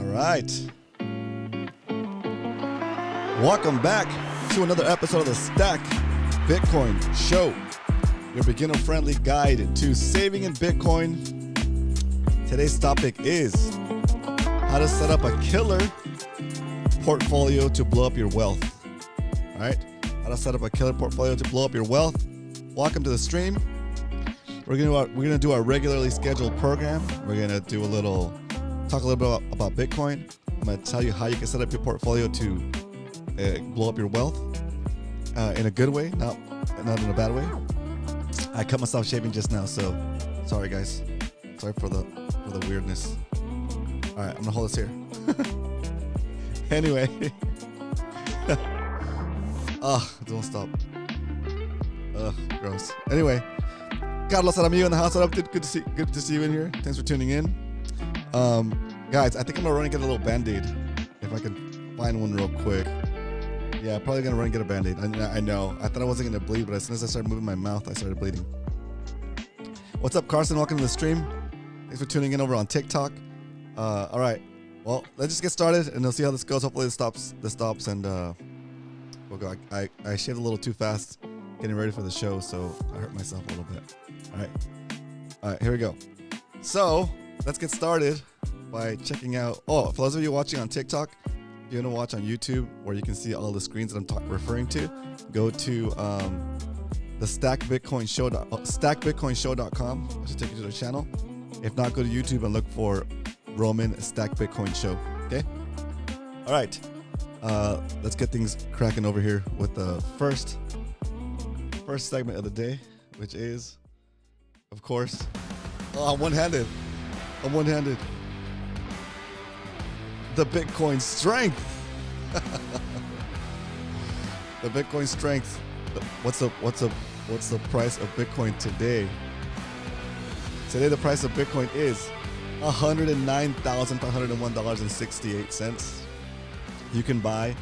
right. Welcome back to another episode of the Stack Bitcoin Show, your beginner-friendly guide to saving in Bitcoin. Today's topic is how to set up a killer portfolio to blow up your wealth. All right, how to set up a killer portfolio to blow up your wealth. Welcome to the stream. We're gonna do our regularly scheduled program. We're gonna do talk a little bit about Bitcoin. I'm gonna tell you how you can set up your portfolio to blow up your wealth in a good way, not in a bad way. I cut myself shaving just now, so sorry guys. Sorry for the weirdness. All right, I'm gonna hold this here. Anyway, don't stop. Gross. Anyway, Carlos Aramillo in the house. What up, dude? Good to see you in here. Thanks for tuning in. Guys, I think I'm gonna run and get a little Band-Aid if I can find one real quick. Yeah, probably gonna run and get a Band-Aid. I know. I thought I wasn't gonna bleed, but as soon as I started moving my mouth, I started bleeding. What's up, Carson? Welcome to the stream. Thanks for tuning in over on TikTok. All right. Well, let's just get started and we'll see how this goes. Hopefully this stops and we'll go. I shaved a little too fast getting ready for the show, so I hurt myself a little bit. All right, here we go. So let's get started by checking out. Oh, for those of you watching on TikTok, if you want to watch on YouTube where you can see all the screens that I'm referring to, go to the stackbitcoinshow.com. I should take you to the channel. If not, go to YouTube and look for Roman Stack Bitcoin Show. Okay. All right. Let's get things cracking over here with the first segment of the day, which is, of course, I'm one-handed. The Bitcoin strength. The Bitcoin strength. What's the price of Bitcoin today? Today the price of Bitcoin is $109,501.68. You can buy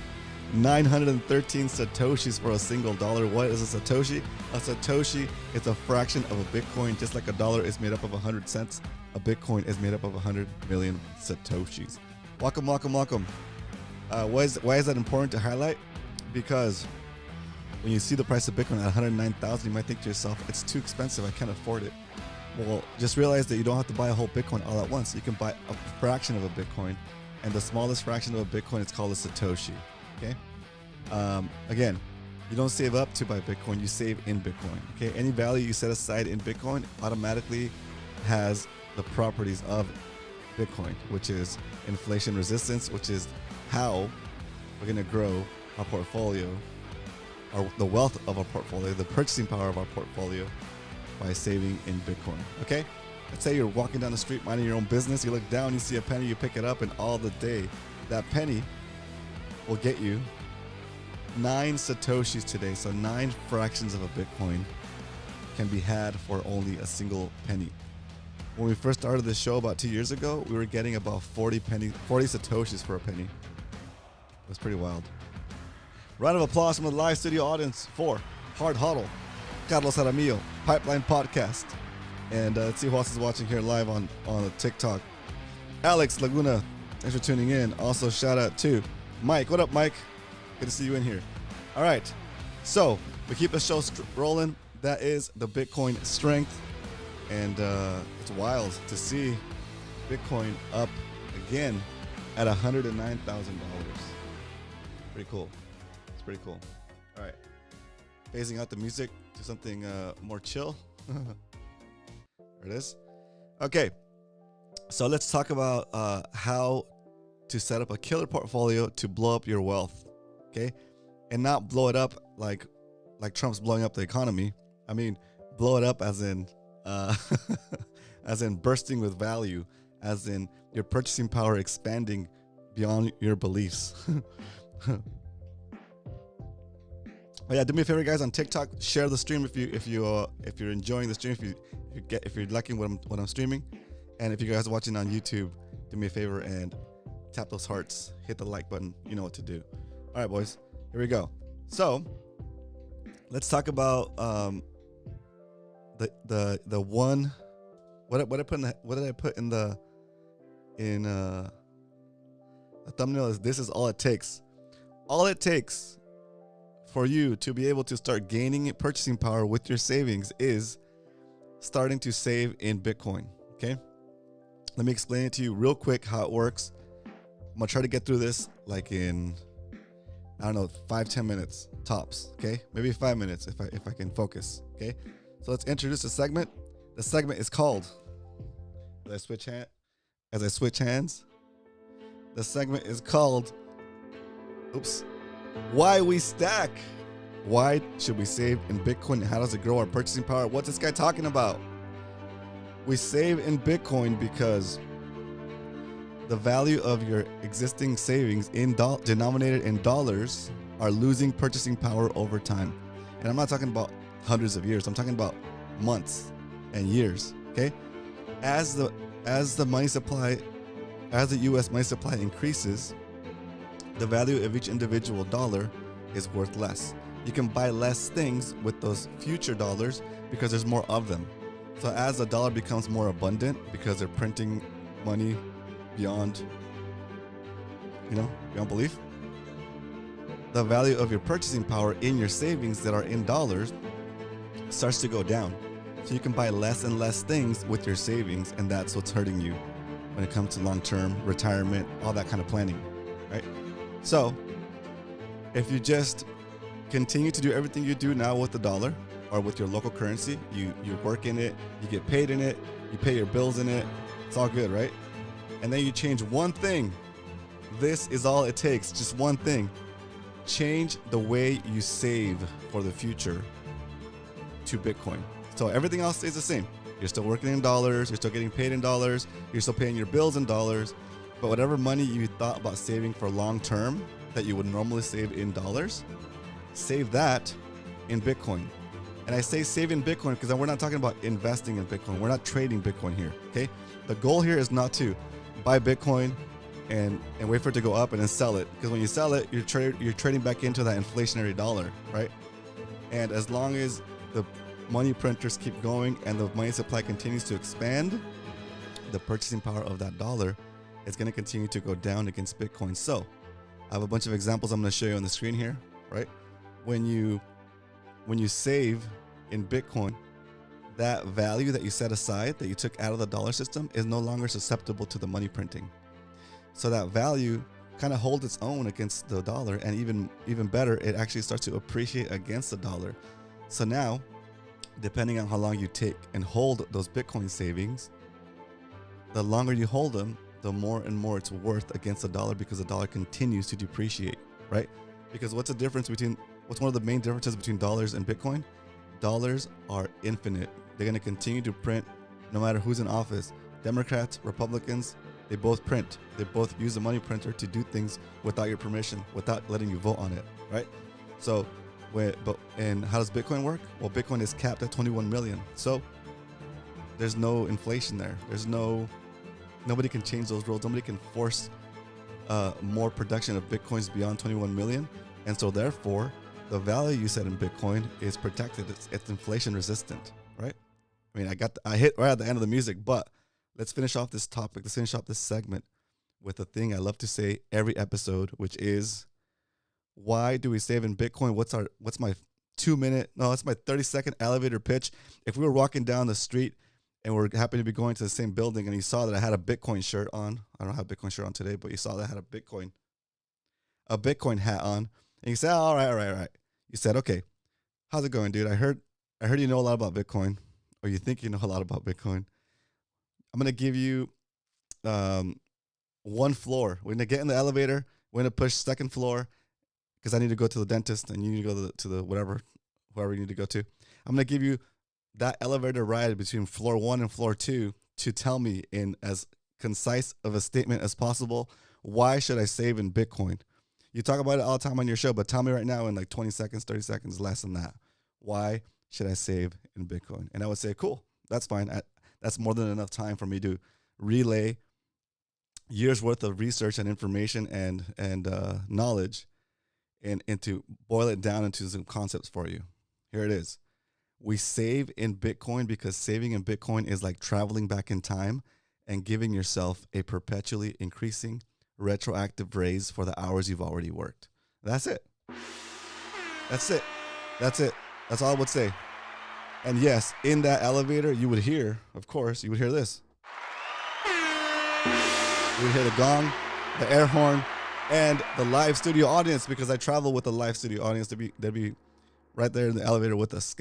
913 Satoshis for a single dollar. What is a Satoshi? A Satoshi is a fraction of a Bitcoin. Just like a dollar is made up of 100 cents, a Bitcoin is made up of 100 million Satoshis. Welcome. Why is that important to highlight? Because when you see the price of Bitcoin at 109,000, you might think to yourself, it's too expensive, I can't afford it. Well, just realize that you don't have to buy a whole Bitcoin all at once. You can buy a fraction of a Bitcoin, and the smallest fraction of a Bitcoin is called a Satoshi. Okay. Again, you don't save up to buy Bitcoin, you save in Bitcoin. Okay. Any value you set aside in Bitcoin automatically has the properties of Bitcoin, which is inflation resistance, which is how we're going to grow our portfolio, or the wealth of our portfolio, the purchasing power of our portfolio by saving in Bitcoin. Okay. Let's say you're walking down the street minding your own business. You look down, you see a penny, you pick it up, and all the day, that penny will get you 9 Satoshis today. So 9 fractions of a Bitcoin can be had for only a single penny. When we first started this show about 2 years ago, we were getting about 40 Satoshis for a penny. It was pretty wild. Round of applause from the live studio audience for Hard Huddle, Carlos Aramillo, Pipeline Podcast. And let's see who else is watching here live on TikTok. Alex Laguna, thanks for tuning in. Also, shout out to Mike. What up, Mike? Good to see you in here. All right. So we keep the show rolling. That is the Bitcoin strength. And it's wild to see Bitcoin up again at $109,000. Pretty cool. It's pretty cool. All right. Phasing out the music to something more chill. There it is. Okay. So let's talk about how to set up a killer portfolio to blow up your wealth. Okay. And not blow it up like Trump's blowing up the economy. I mean, blow it up as in bursting with value, as in your purchasing power expanding beyond your beliefs. But yeah, do me a favor, guys, on TikTok, share the stream if you're enjoying the stream, if you're liking what I'm streaming, and if you guys are watching on YouTube, do me a favor and tap those hearts, hit the like button. You know what to do. All right, boys, here we go. So let's talk about the one. What did I put in The thumbnail is this is all it takes. All it takes for you to be able to start gaining purchasing power with your savings is starting to save in Bitcoin. Okay. Let me explain it to you real quick how it works. I'm gonna try to get through this like in, I don't know, 5-10 minutes tops. Okay, maybe 5 minutes if I can focus. Okay, so let's introduce a segment. The segment is called, as I switch hands, the segment is called, Why We Stack. Why should we save in Bitcoin? How does it grow our purchasing power? What's this guy talking about? We save in Bitcoin because the value of your existing savings denominated in dollars are losing purchasing power over time. And I'm not talking about hundreds of years. I'm talking about months and years. Okay, as the money supply, as the U.S. money supply increases, the value of each individual dollar is worth less. You can buy less things with those future dollars because there's more of them. So as the dollar becomes more abundant because they're printing money beyond belief, the value of your purchasing power in your savings that are in dollars starts to go down. So you can buy less and less things with your savings, and that's what's hurting you when it comes to long-term retirement, all that kind of planning, right? So if you just continue to do everything you do now with the dollar or with your local currency, you work in it, you get paid in it, you pay your bills in it, it's all good, right? And then you change one thing. This is all it takes, just one thing. Change the way you save for the future to Bitcoin. So everything else stays the same. You're still working in dollars, you're still getting paid in dollars, you're still paying your bills in dollars, but whatever money you thought about saving for long term that you would normally save in dollars, save that in Bitcoin. And I say save in Bitcoin because we're not talking about investing in Bitcoin. We're not trading Bitcoin here, okay? The goal here is not to buy Bitcoin and wait for it to go up and then sell it. Because when you sell it, you're trading back into that inflationary dollar, right? And as long as the money printers keep going and the money supply continues to expand, the purchasing power of that dollar is going to continue to go down against Bitcoin. So I have a bunch of examples I'm going to show you on the screen here, right? When you save in Bitcoin, that value that you set aside, that you took out of the dollar system, is no longer susceptible to the money printing. So that value kind of holds its own against the dollar, and even better, it actually starts to appreciate against the dollar. So now, depending on how long you take and hold those Bitcoin savings, the longer you hold them, the more and more it's worth against the dollar because the dollar continues to depreciate, right? Because what's one of the main differences between dollars and Bitcoin? Dollars are infinite. They're going to continue to print no matter who's in office. Democrats, Republicans, they both print. They both use the money printer to do things without your permission, without letting you vote on it, right? So, and how does Bitcoin work? Well, Bitcoin is capped at 21 million. So there's no inflation there. Nobody can change those rules. Nobody can force more production of Bitcoins beyond 21 million. And so therefore, the value you set in Bitcoin is protected. It's inflation resistant, right? I mean, I hit right at the end of the music, but let's finish off this topic. Let's finish off this segment with a thing I love to say every episode, which is, why do we save in Bitcoin? What's my 30-second elevator pitch. If we were walking down the street and we're happy to be going to the same building and you saw that I had a Bitcoin shirt on, I don't have a Bitcoin shirt on today, but you saw that I had a Bitcoin hat on, and you said, all right. You said, okay, how's it going, dude? I heard you know a lot about Bitcoin, or you think you know a lot about Bitcoin. I'm going to give you one floor. We're going to get in the elevator. We're going to push second floor because I need to go to the dentist and you need to go to the whoever you need to go to. I'm going to give you that elevator ride between floor 1 and floor 2 to tell me in as concise of a statement as possible, why should I save in Bitcoin? You talk about it all the time on your show, but tell me right now in like 20 seconds, 30 seconds, less than that. Why should I save in Bitcoin? And I would say, cool, that's fine. That's more than enough time for me to relay years worth of research and information and knowledge and to boil it down into some concepts for you. Here it is. We save in Bitcoin because saving in Bitcoin is like traveling back in time and giving yourself a perpetually increasing retroactive raise for the hours you've already worked. That's it. That's it. That's it. That's all I would say. And yes, in that elevator, you would hear, of course, you would hear this. You would hear the gong, the air horn, and the live studio audience, because I travel with a live studio audience. They'd be right there in the elevator with us.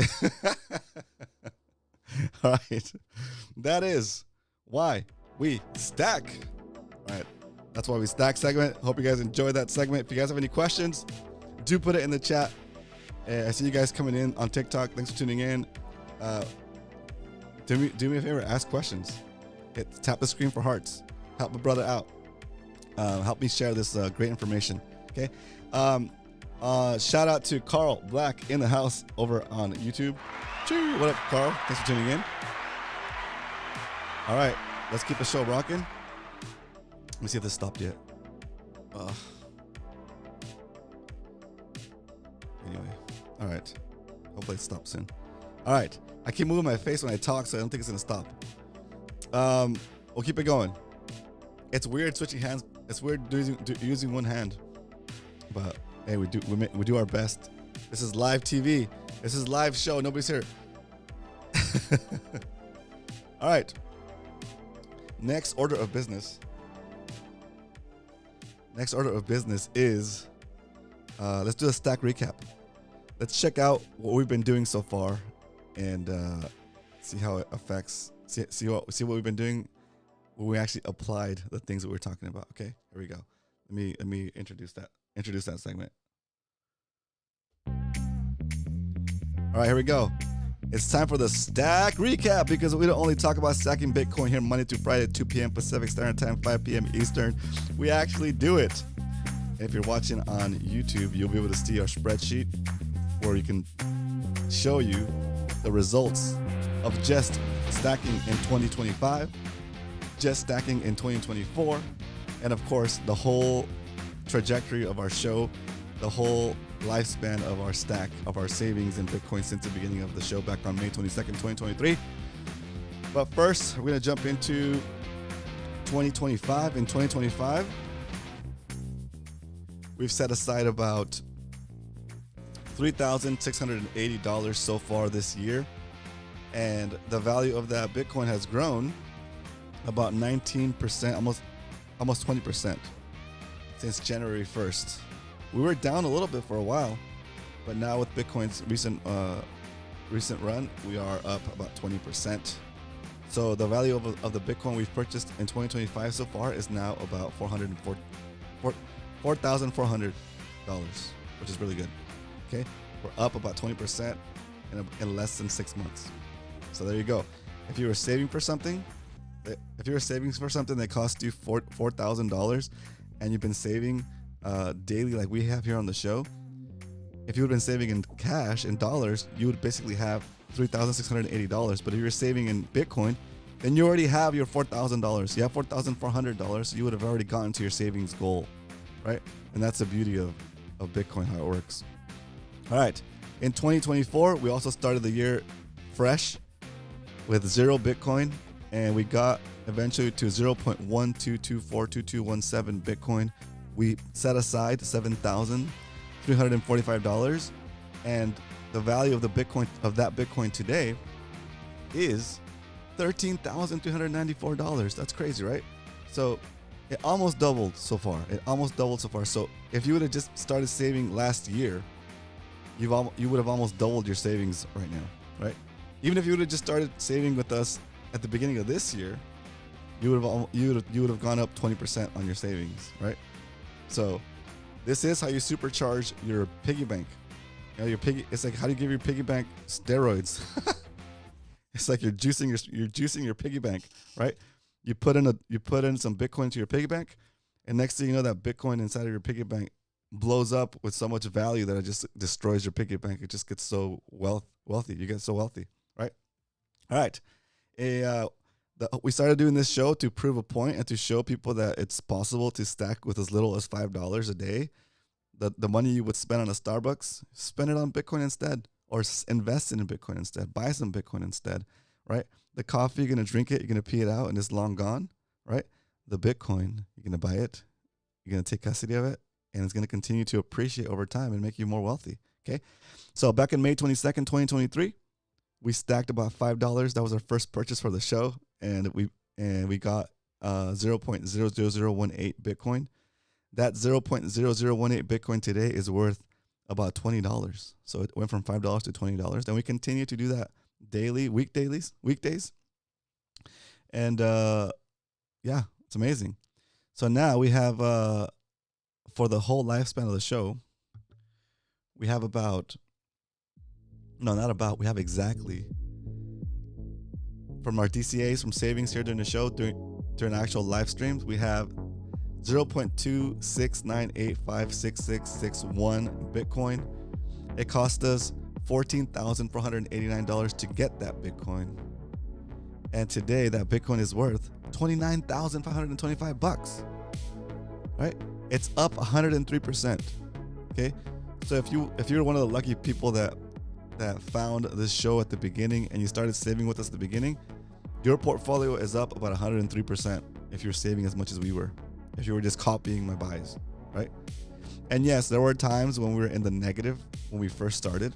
All right. That is why we stack. All right. That's why we stack segment. Hope you guys enjoyed that segment. If you guys have any questions, do put it in the chat. I see you guys coming in on TikTok. Thanks for tuning in. Do me a favor. Ask questions. Tap the screen for hearts. Help a brother out. Help me share this great information. Okay. Shout out to Carl Black in the house over on YouTube. What up, Carl? Thanks for tuning in. All right. Let's keep the show rocking. Let me see if this stopped yet. Anyway. All right. Hopefully it stops soon. All right. I keep moving my face when I talk, so I don't think it's going to stop. We'll keep it going. It's weird switching hands. It's weird using one hand. But hey, we do our best. This is live TV. This is live show. Nobody's here. All right. Next order of business. Next order of business is let's do a stack recap. Let's check out what we've been doing so far and see how it affects. See what we've been doing when we actually applied the things that we're talking about. Okay, here we go. Let me introduce that segment. All right, here we go. It's time for the stack recap, because we don't only talk about stacking Bitcoin here Monday through Friday at 2 p.m. Pacific Standard Time, 5 p.m. Eastern. We actually do it. And if you're watching on YouTube, you'll be able to see our spreadsheet where you can show you the results of just stacking in 2025, just stacking in 2024, and of course, the whole trajectory of our show, the whole lifespan of our stack, of our savings in Bitcoin since the beginning of the show back on May 22nd, 2023. But first, we're going to jump into 2025. In 2025, we've set aside about $3,680 so far this year. And the value of that Bitcoin has grown about 19%, almost 20% since January 1st. We were down a little bit for a while, but now with Bitcoin's recent run, we are up about 20%. So the value of the Bitcoin we've purchased in 2025 so far is now about $4,400, which is really good. Okay, we're up about 20% in less than 6 months. So there you go. If you were saving for something, that cost you $4,000, and you've been saving daily like we have here on the show, if you would have been saving in cash, in dollars, you would basically have $3,680. But if you're saving in Bitcoin, then you already have your $4,000. You have $4,400. You would have already gotten to your savings goal, right? And that's the beauty of Bitcoin, how it works. All right. In 2024, we also started the year fresh with 0 Bitcoin, and we got eventually to 0.122422217 Bitcoin. We set aside $7,345, and the value of that Bitcoin today is $13,394. That's crazy, right? So it almost doubled so far. So if you would have just started saving last year, you would have almost doubled your savings right now, right? Even if you would have just started saving with us at the beginning of this year, you would have gone up 20% on your savings, right? So this is how you supercharge your piggy bank. You know, it's like, how do you give your piggy bank steroids? It's like you're juicing your piggy bank, right? You put in some Bitcoin to your piggy bank, and next thing you know, that Bitcoin inside of your piggy bank blows up with so much value that it just destroys your piggy bank. It just gets so wealthy. You get so wealthy, right? All right. We started doing this show to prove a point and to show people that it's possible to stack with as little as $5 a day. The money you would spend on a Starbucks, spend it on Bitcoin instead, or invest in Bitcoin instead. Buy some Bitcoin instead, right? The coffee, you're going to drink it, you're going to pee it out, and it's long gone, right? The Bitcoin, you're going to buy it, You're going to take custody of it, and it's going to continue to appreciate over time and make you more wealthy. Okay. So back in May 22nd, 2023, we stacked about $5. That was our first purchase for the show. And we got 0.00018 Bitcoin. That 0.0018 Bitcoin today is worth about $20. So it went from $5 to $20. And we continue to do that daily, weekdays. And yeah, it's amazing. So now we have, for the whole lifespan of the show, we have we have exactly, from our DCAs, from savings here during the show, during actual live streams, we have 0.269856661 Bitcoin. It cost us $14,489 to get that Bitcoin. And today that Bitcoin is worth $29,525. Right? It's up 103%. Okay? So if you're one of the lucky people that found this show at the beginning and you started saving with us at the beginning, your portfolio is up about 103% if you're saving as much as we were. If you were just copying my buys, right? And yes, there were times when we were in the negative when we first started,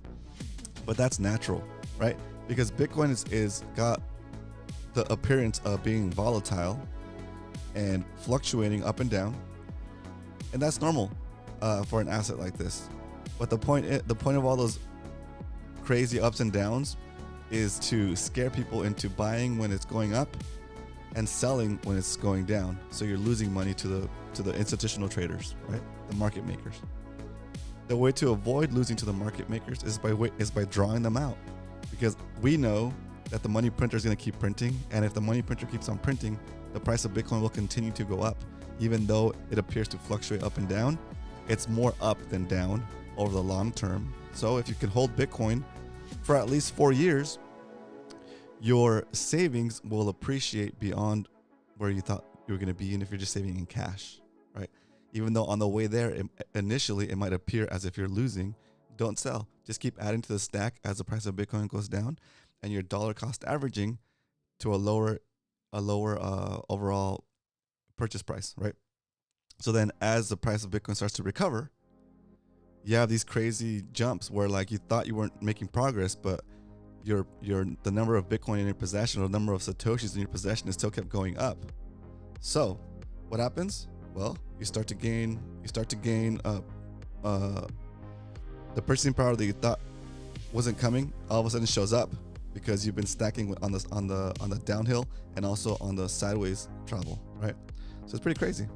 but that's natural, right? Because Bitcoin is got the appearance of being volatile and fluctuating up and down, and that's normal for an asset like this. But the point of all those crazy ups and downs is to scare people into buying when it's going up and selling when it's going down. So you're losing money to the institutional traders, right? The market makers. The way to avoid losing to the market makers is by drawing them out, because we know that the money printer is going to keep printing, and if the money printer keeps on printing, the price of Bitcoin will continue to go up, even though it appears to fluctuate up and down. It's more up than down over the long term. So if you can hold Bitcoin for at least 4 years, your savings will appreciate beyond where you thought you were going to be, and if you're just saving in cash, right? Even though on the way there, initially it might appear as if you're losing, don't sell. Just keep adding to the stack as the price of Bitcoin goes down, and your dollar cost averaging to a lower overall purchase price, right? So then as the price of Bitcoin starts to recover, you have these crazy jumps where like you thought you weren't making progress, but the number of Bitcoin in your possession or the number of Satoshis in your possession is still kept going up. So what happens? Well, you start to gain the purchasing power that you thought wasn't coming, all of a sudden shows up because you've been stacking on the downhill and also on the sideways travel, right? So it's pretty crazy.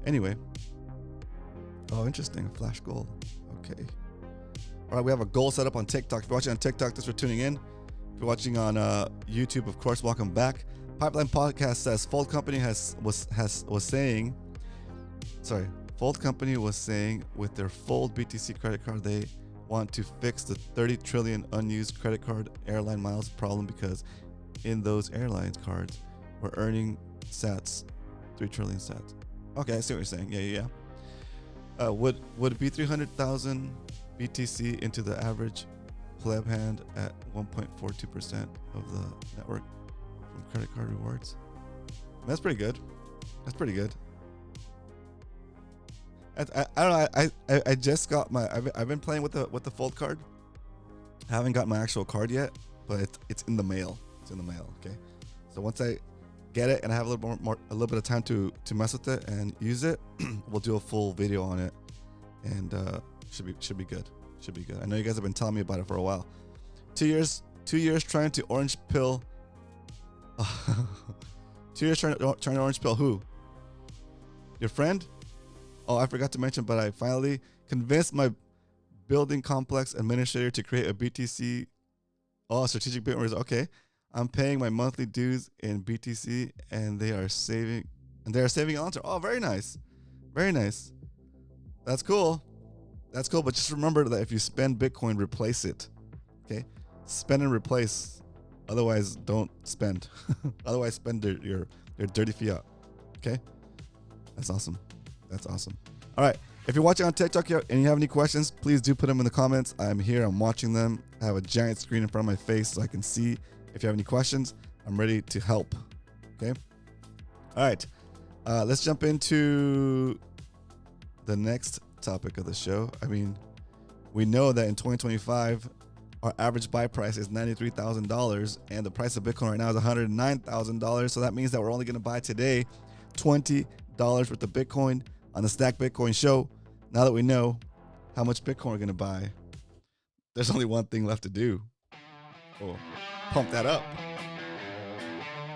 Anyway. Oh, interesting. Flash gold. Okay. All right, we have a goal set up on TikTok. If you're watching on TikTok, thanks for tuning in. If you're watching on YouTube, of course, welcome back. Pipeline Podcast says Fold Company was saying with their Fold BTC credit card, they want to fix the 30 trillion unused credit card airline miles problem, because in those airlines cards, we're earning sats, 3 trillion sats. Okay, I see what you're saying. Yeah. Would be 300,000 BTC into the average pleb hand at 1.42% of the network from credit card rewards. That's pretty good. I don't know. I just got my. I've been playing with the Fold card. I haven't got my actual card yet, but it's in the mail. Okay. So once I get it and I have a little bit of time to mess with it and use it, we'll do a full video on it, and should be good. I know you guys have been telling me about it for a while. 2 years trying to orange pill. 2 years trying to orange pill who? Your friend? Oh, I forgot to mention, but I finally convinced my building complex administrator to create a BTC. Oh, strategic Bitcoin reserve. Okay. I'm paying my monthly dues in BTC, and they are saving on. Oh, very nice. That's cool. But just remember that if you spend Bitcoin, replace it. Okay? Spend and replace. Otherwise, don't spend. Otherwise, spend your dirty fiat. Okay? That's awesome. All right. If you're watching on TikTok and you have any questions, please do put them in the comments. I'm here. I'm watching them. I have a giant screen in front of my face so I can see. If you have any questions, I'm ready to help. Okay? All right. Let's jump into the next topic of the show. I mean, we know that in 2025, our average buy price is $93,000, and the price of Bitcoin right now is $109,000. So that means that we're only going to buy today $20 worth of Bitcoin on the Stack Bitcoin show. Now that we know how much Bitcoin we're going to buy, there's only one thing left to do. Oh, pump that up.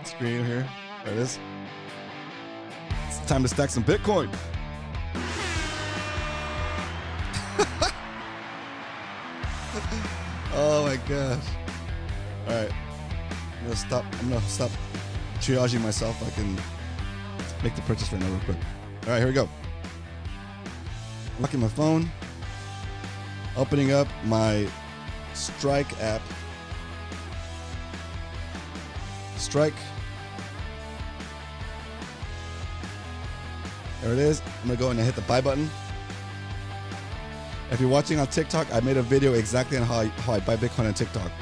Screen here. There it is. It's time to stack some Bitcoin. Oh my gosh. All right. I'm gonna stop triaging myself. I can make the purchase right now real quick. All right, here we go. Locking my phone. Opening up my Strike app. Strike. There it is. I'm gonna go in and hit the buy button. If you're watching on TikTok, I made a video exactly on how I buy Bitcoin on TikTok.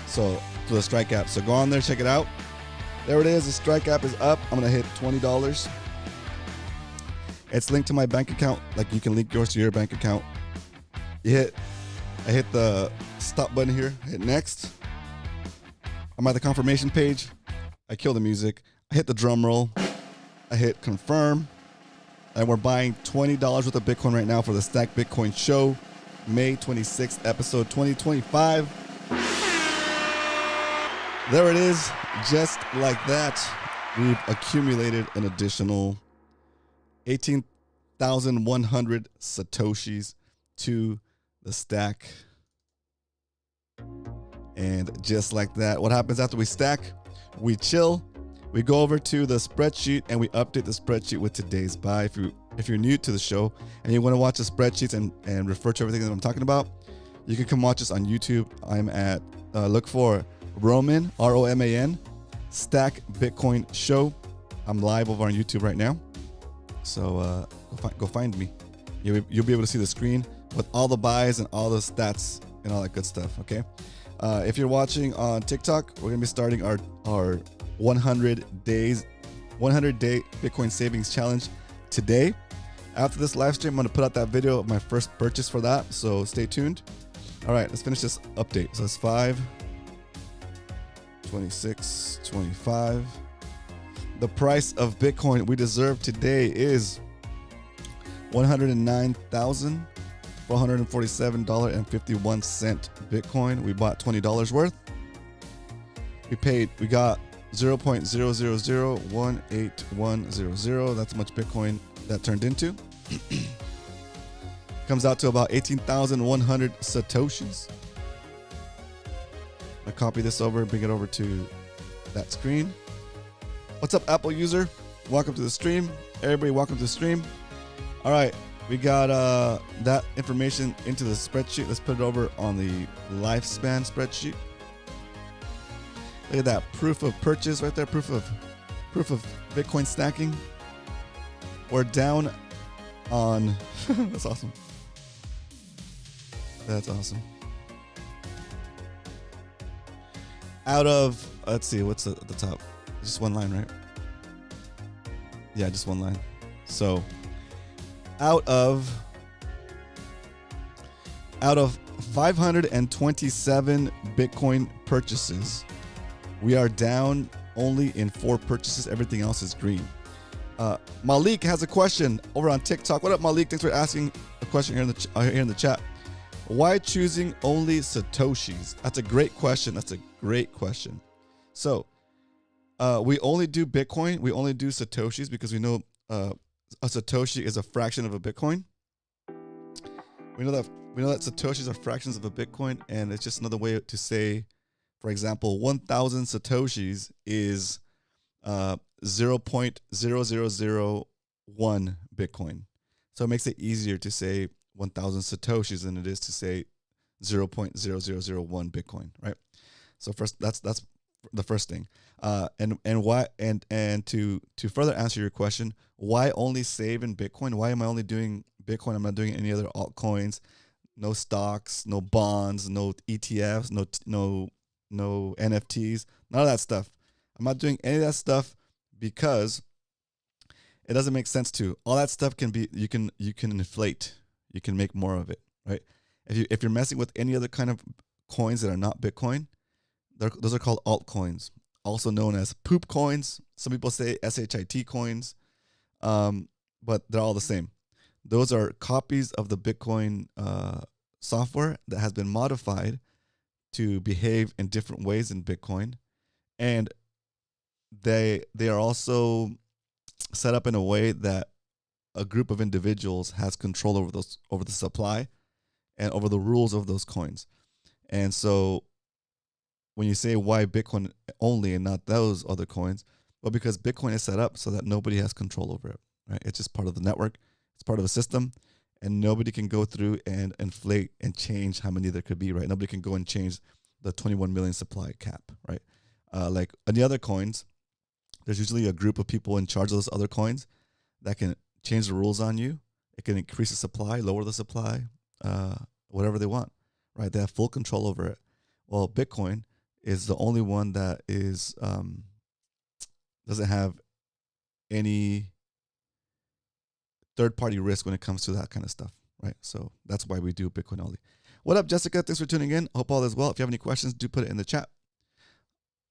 So through the Strike app. So go on there, check it out. There it is. The Strike app is up. I'm gonna hit $20. It's linked to my bank account. Like you can link yours to your bank account. I hit the stop button here. Hit next. I'm at the confirmation page. I kill the music. I hit the drum roll. I hit confirm. And we're buying $20 worth of Bitcoin right now for the Stack Bitcoin show, May 26th, episode 2025. There it is. Just like that, we've accumulated an additional 18,100 Satoshis to the stack. And just like that, what happens after we stack? We chill. We go over to the spreadsheet and we update the spreadsheet with today's buy. If you're new to the show and you want to watch the spreadsheets and refer to everything that I'm talking about, you can come watch us on YouTube. I'm at look for Roman, ROMAN, Stack Bitcoin Show. I'm live over on YouTube right now, so go find me. You'll be able to see the screen with all the buys and all the stats and all that good stuff. Okay. If you're watching on TikTok, we're gonna be starting our 100-day Bitcoin savings challenge today. After this live stream, I'm going to put out that video of my first purchase for that, so stay tuned. All right, let's finish this update. So it's 5, 26, 25. The price of Bitcoin we deserve today is $109,447.51 Bitcoin. We bought $20 worth. We got 0.0001810. That's how much Bitcoin that turned into. Comes out to about 18,100 Satoshis. I copy this over, bring it over to that screen. What's up, Apple user? Welcome to the stream. Everybody, welcome to the stream. All right, we got that information into the spreadsheet. Let's put it over on the lifespan spreadsheet. Look at that proof of purchase right there. Proof of Bitcoin stacking. We're down on. That's awesome. That's awesome. Out of, let's see, what's at the top? Just one line, right? Yeah, just one line. So out of 527 Bitcoin purchases, we are down only in 4 purchases. Everything else is green. Malik has a question over on TikTok. What up, Malik? Thanks for asking a question here in the chat. Why choosing only Satoshis? That's a great question. So we only do Bitcoin. We only do Satoshis because we know a Satoshi is a fraction of a Bitcoin. We know that Satoshis are fractions of a Bitcoin, and it's just another way to say, for example, 1,000 Satoshis is 0.0001 Bitcoin. So it makes it easier to say 1,000 Satoshis than it is to say 0.0001 Bitcoin, right? So first, that's the first thing. And to further answer your question, why only save in Bitcoin? Why am I only doing Bitcoin? I'm not doing any other altcoins, no stocks, no bonds, no ETFs, no NFTs, none of that stuff. I'm not doing any of that stuff because It doesn't make sense to. All that stuff can be, you can inflate. You can make more of it, right? If you're messing with any other kind of coins that are not Bitcoin, those are called altcoins, also known as poop coins. Some people say SHIT coins, but they're all the same. Those are copies of the Bitcoin software that has been modified to behave in different ways in Bitcoin, and they are also set up in a way that a group of individuals has control over the supply and over the rules of those coins. And so when you say why Bitcoin only and not those other coins, well, because Bitcoin is set up so that nobody has control over it, right? It's just part of the network. It's part of the system, and nobody can go through and inflate and change how many there could be, right? Nobody can go and change the 21 million supply cap, right? Like any other coins, there's usually a group of people in charge of those other coins that can change the rules on you. It can increase the supply, lower the supply, whatever they want, right? They have full control over it. Well, Bitcoin is the only one that is doesn't have any third-party risk when it comes to that kind of stuff, right? So that's why we do Bitcoin only. What up, Jessica? Thanks for tuning in. Hope all is well. If you have any questions, do put it in the chat.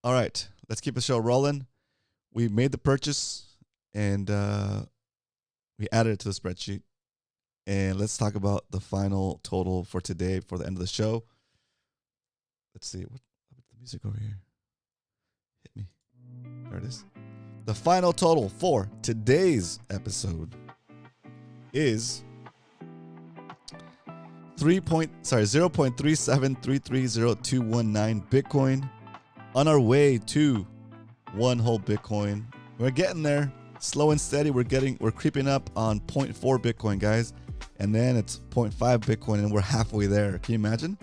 All right, let's keep the show rolling. We made the purchase, and we added it to the spreadsheet. And let's talk about the final total for today for the end of the show. Let's see. What the music over here? Hit me. There it is. The final total for today's episode is 0.3733019 Bitcoin, on our way to one whole Bitcoin. We're getting there, slow and steady. We're creeping up on 0.4 Bitcoin, guys, and then it's 0.5 Bitcoin, and we're halfway there. Can you imagine?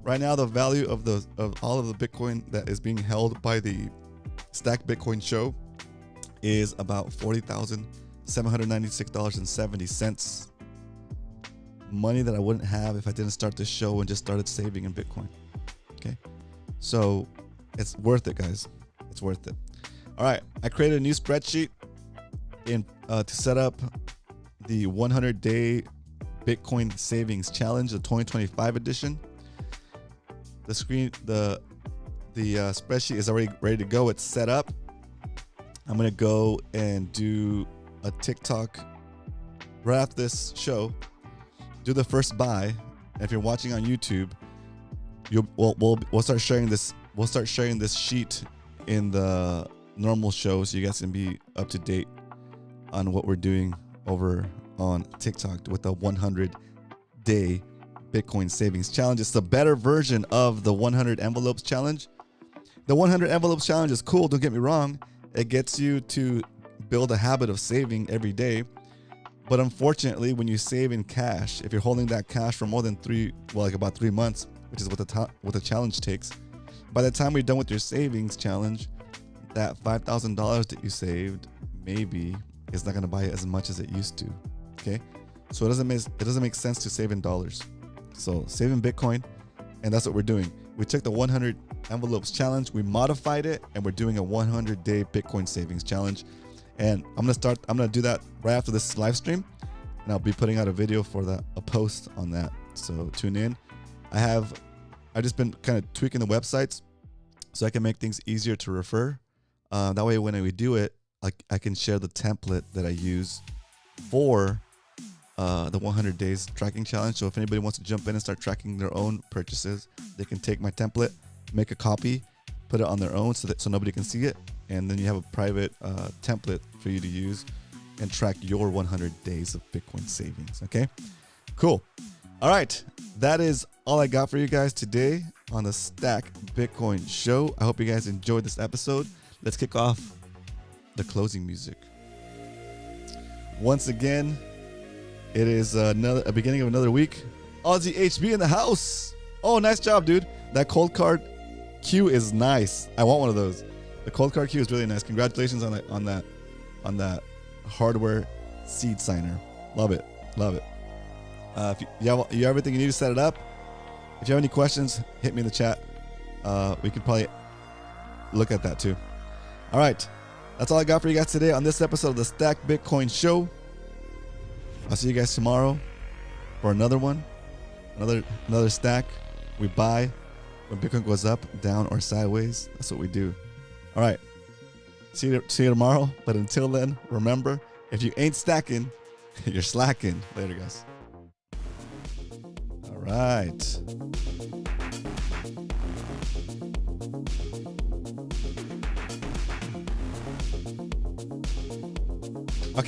Right now, the value of all of the Bitcoin that is being held by the Stack Bitcoin show is about $40,796.70. Money that I wouldn't have if I didn't start this show and just started saving in Bitcoin. Okay, so it's worth it, guys. It's worth it. All right, I created a new spreadsheet to set up the 100-day Bitcoin savings challenge, the 2025 edition. The spreadsheet is already ready to go. It's set up. I'm gonna go and do a TikTok right after this show. Do the first buy. And if you're watching on YouTube, we'll start sharing this. We'll start sharing this sheet in the normal show, so you guys can be up to date on what we're doing over on TikTok with the 100-day Bitcoin savings challenge. It's the better version of the 100 envelopes challenge. The 100 envelopes challenge is cool. Don't get me wrong. It gets you to build a habit of saving every day. But unfortunately, when you save in cash, if you're holding that cash for more than about 3 months, which is what the challenge takes, by the time we're done with your savings challenge, that $5,000 that you saved maybe is not going to buy it as much as it used to. Okay, so it doesn't make sense to save in dollars. So save in Bitcoin, and that's what we're doing. We took the 100 envelopes challenge, we modified it, and we're doing a 100-day Bitcoin savings challenge. And I'm gonna do that right after this live stream, and I'll be putting out a video for a post on that. So tune in. I've just been kind of tweaking the websites so I can make things easier to refer. That way, when we do it, I can share the template that I use for the 100 days tracking challenge. So if anybody wants to jump in and start tracking their own purchases, they can take my template, make a copy, put it on their own so nobody can see it, and then you have a private template for you to use and track your 100 days of Bitcoin savings. Okay, cool. All right, that is all I got for you guys today on the Stack Bitcoin show. I hope you guys enjoyed this episode. Let's kick off the closing music. Once again, it is a beginning of another week. Aussie HB in the house. Oh, nice job, dude. That cold card queue is nice. I want one of those. The cold card queue is really nice. Congratulations on that hardware seed signer. Love it. If you have everything you need to set it up. If you have any questions, hit me in the chat. We could probably look at that too. All right. That's all I got for you guys today on this episode of the Stack Bitcoin Show. I'll see you guys tomorrow for another one, another stack. We buy when Bitcoin goes up, down, or sideways. That's what we do. All right. See you tomorrow. But until then, remember, if you ain't stacking, you're slacking. Later, guys. All right.